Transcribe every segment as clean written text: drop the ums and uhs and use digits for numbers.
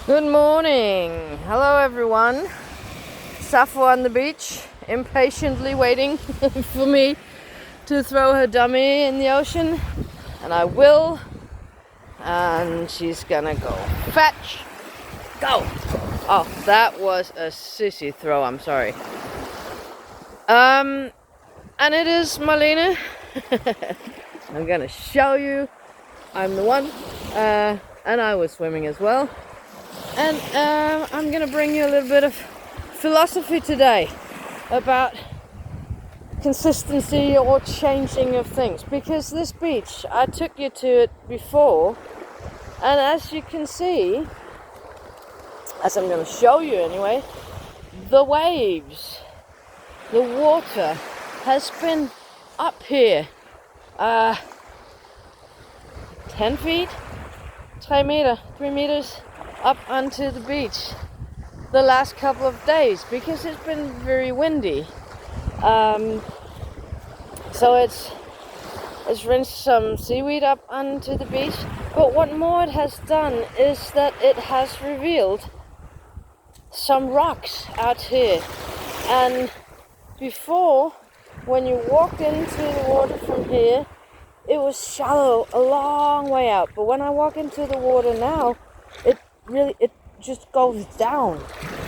Good morning. Hello everyone. Zaffo on the beach, impatiently waiting for me to throw her dummy in the ocean. And I will. And she's gonna go fetch. Go! Oh, that was a sissy throw, I'm sorry. And it is Marlene. I'm gonna show you. I'm the one. And I was swimming as well. And I'm gonna bring you a little bit of philosophy today about consistency or changing of things, because this beach, I took you to it before, and as you can see, as I'm going to show you anyway, the waves, the water has been up here 10 feet, 3 meters up onto the beach the last couple of days, because it's been very windy. So it's rinsed some seaweed up onto the beach. But what more it has done is that it has revealed some rocks out here. And before, when you walked into the water from here, it was shallow a long way out. But when I walk into the water now, it just goes down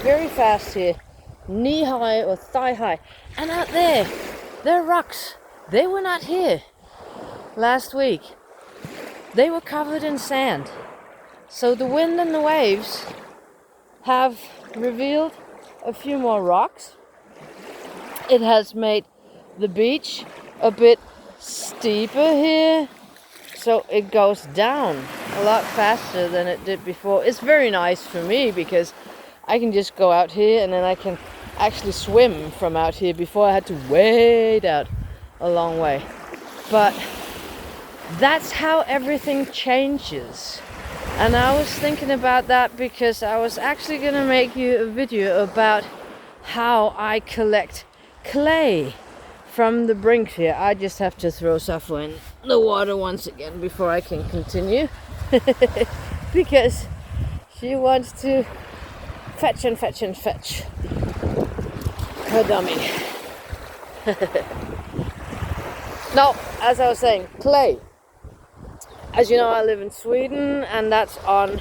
very fast here, knee high or thigh high. And out there are rocks. They were not here last week. They were covered in sand. So the wind and the waves have revealed a few more rocks. It has made the beach a bit steeper here, so it goes down a lot faster than it did before. It's very nice for me because I can just go out here and then I can actually swim from out here. Before I had to wade out a long way. But that's how everything changes. And I was thinking about that because I was actually going to make you a video about how I collect clay from the brink here. I just have to throw Zaffo in the water once again before I can continue. Because she wants to fetch and fetch and fetch her dummy. Now, as I was saying, clay. As you know, I live in Sweden, and that's on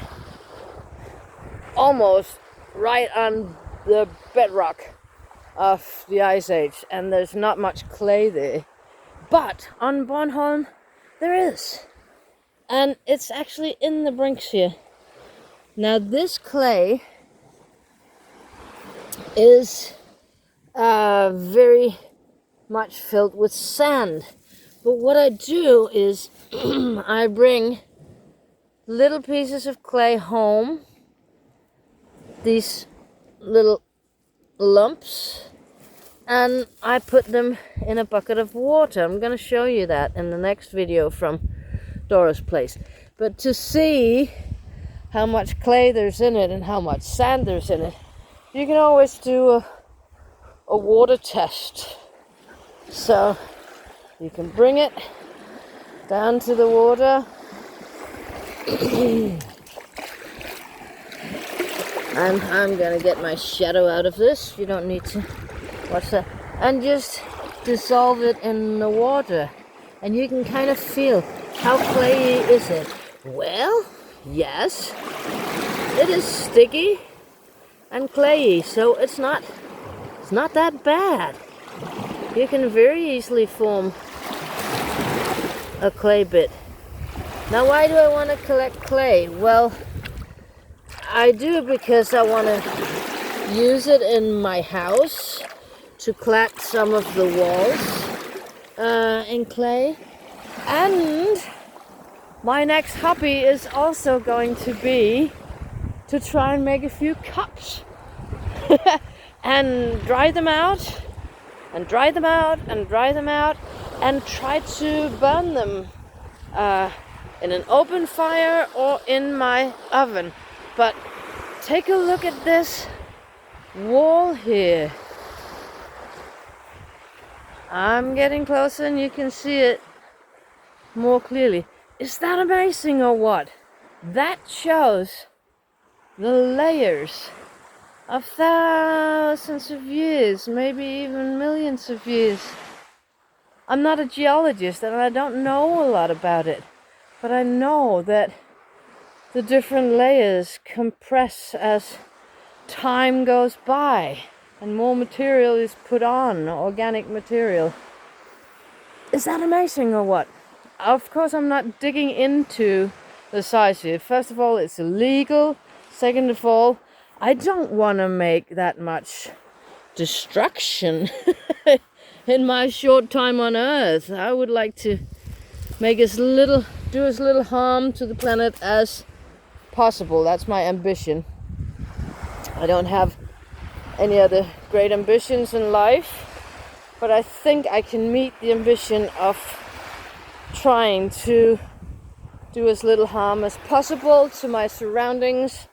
almost right on the bedrock of the Ice Age, and there's not much clay there. But on Bornholm, there is. And it's actually in the brinks here. Now, this clay is very much filled with sand. But what I do is I bring little pieces of clay home, these little lumps, and I put them in a bucket of water. I'm going to show you that in the next video from Dora's place. But to see how much clay there's in it and how much sand there's in it, you can always do a water test. So you can bring it down to the water and I'm gonna get my shadow out of this. You don't need to watch that. And just dissolve it in the water. And you can kind of feel how clayey is it. Well, yes, it is sticky and clayey, so it's not that bad. You can very easily form a clay bit. Now, why do I want to collect clay? Well, I do because I want to use it in my house to clad some of the walls in clay. And my next hobby is also going to be to try and make a few cups and dry them out and dry them out and dry them out and try to burn them in an open fire or in my oven. But take a look at this wall here. I'm getting closer and you can see it more clearly. Is that amazing or what? That shows the layers of thousands of years, maybe even millions of years. I'm not a geologist and I don't know a lot about it, but I know that the different layers compress as time goes by and more material is put on, organic material. Is that amazing or what? Of course, I'm not digging into the size here. First of all, it's illegal. Second of all, I don't want to make that much destruction in my short time on Earth. I would like to make do as little harm to the planet as possible. That's my ambition. I don't have any other great ambitions in life, but I think I can meet the ambition of trying to do as little harm as possible to my surroundings,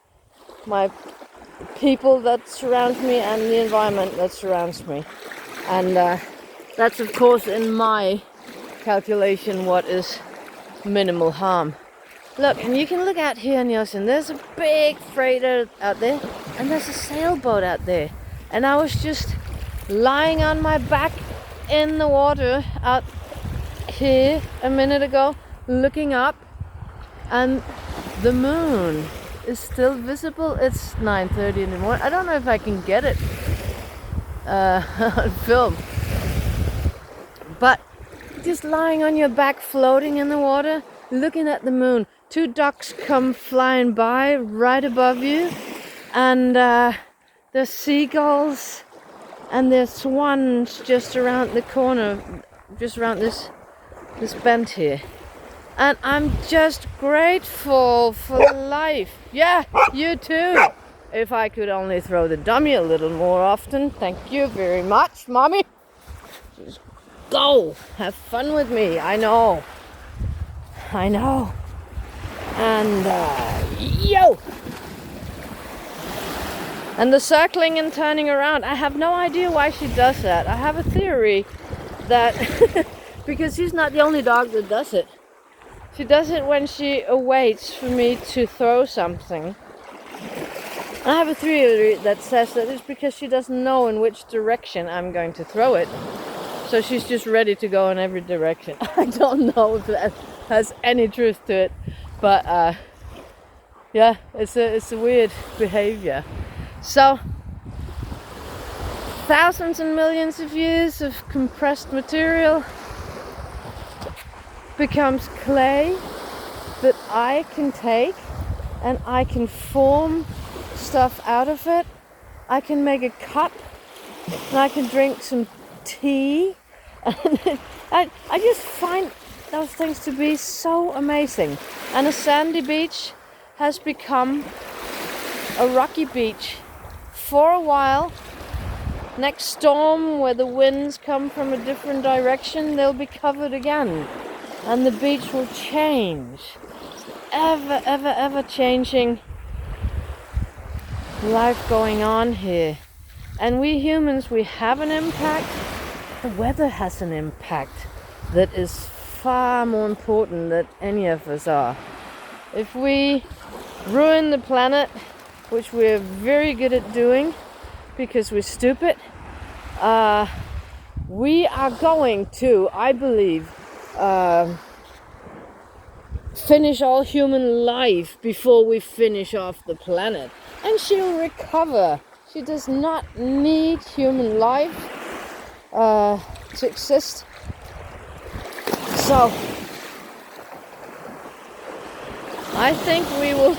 my people that surround me, and the environment that surrounds me. And that's of course in my calculation what is minimal harm. Look, and you can look out here in the ocean. There's a big freighter out there, and there's a sailboat out there. And I was just lying on my back in the water out here a minute ago, looking up, and the moon is still visible. It's 9:30 in the morning. I don't know if I can get it on film, but just lying on your back, floating in the water, looking at the moon. Two ducks come flying by right above you, and there's seagulls and there's swans just around the corner, just around this bend here. And I'm just grateful for life. Yeah, you too. If I could only throw the dummy a little more often. Thank you very much, Mommy. Just go. Have fun with me. I know. And yo! And the circling and turning around. I have no idea why she does that. I have a theory that because she's not the only dog that does it. She does it when she awaits for me to throw something. I have a theory that says that it's because she doesn't know in which direction I'm going to throw it. So she's just ready to go in every direction. I don't know if that has any truth to it. But yeah, it's a weird behavior. So thousands and millions of years of compressed material becomes clay that I can take and I can form stuff out of it. I can make a cup and I can drink some tea. And I just find those things to be so amazing. And a sandy beach has become a rocky beach for a while. Next storm, where the winds come from a different direction, they'll be covered again. And the beach will change. Ever changing life going on here. And we humans, we have an impact. The weather has an impact that is far more important than any of us are. If we ruin the planet, which we're very good at doing because we're stupid, we are going to, I believe, finish all human life before we finish off the planet. And she'll recover. She does not need human life to exist. So I think we will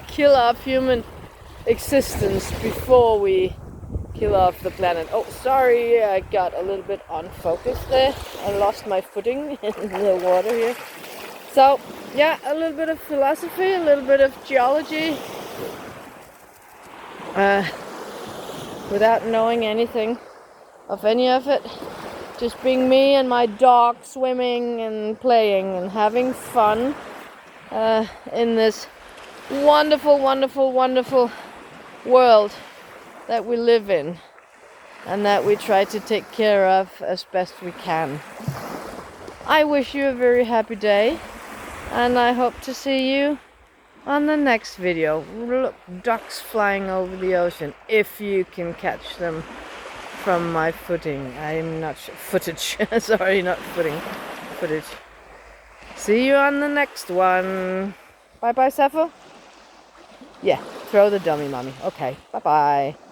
kill off human existence before we kill off the planet. Oh, sorry, I got a little bit unfocused there. I lost my footing in the water here. So, yeah, a little bit of philosophy, a little bit of geology. Without knowing anything of any of it. Just being me and my dog swimming and playing and having fun in this wonderful world that we live in and that we try to take care of as best we can. I wish you a very happy day, and I hope to see you on the next video. Look, ducks flying over the ocean, if you can catch them from my footing. I'm not sure. Footage. Sorry, not footing. Footage. See you on the next one. Bye bye, Zaffo. Yeah, throw the dummy, mommy. Okay, bye bye.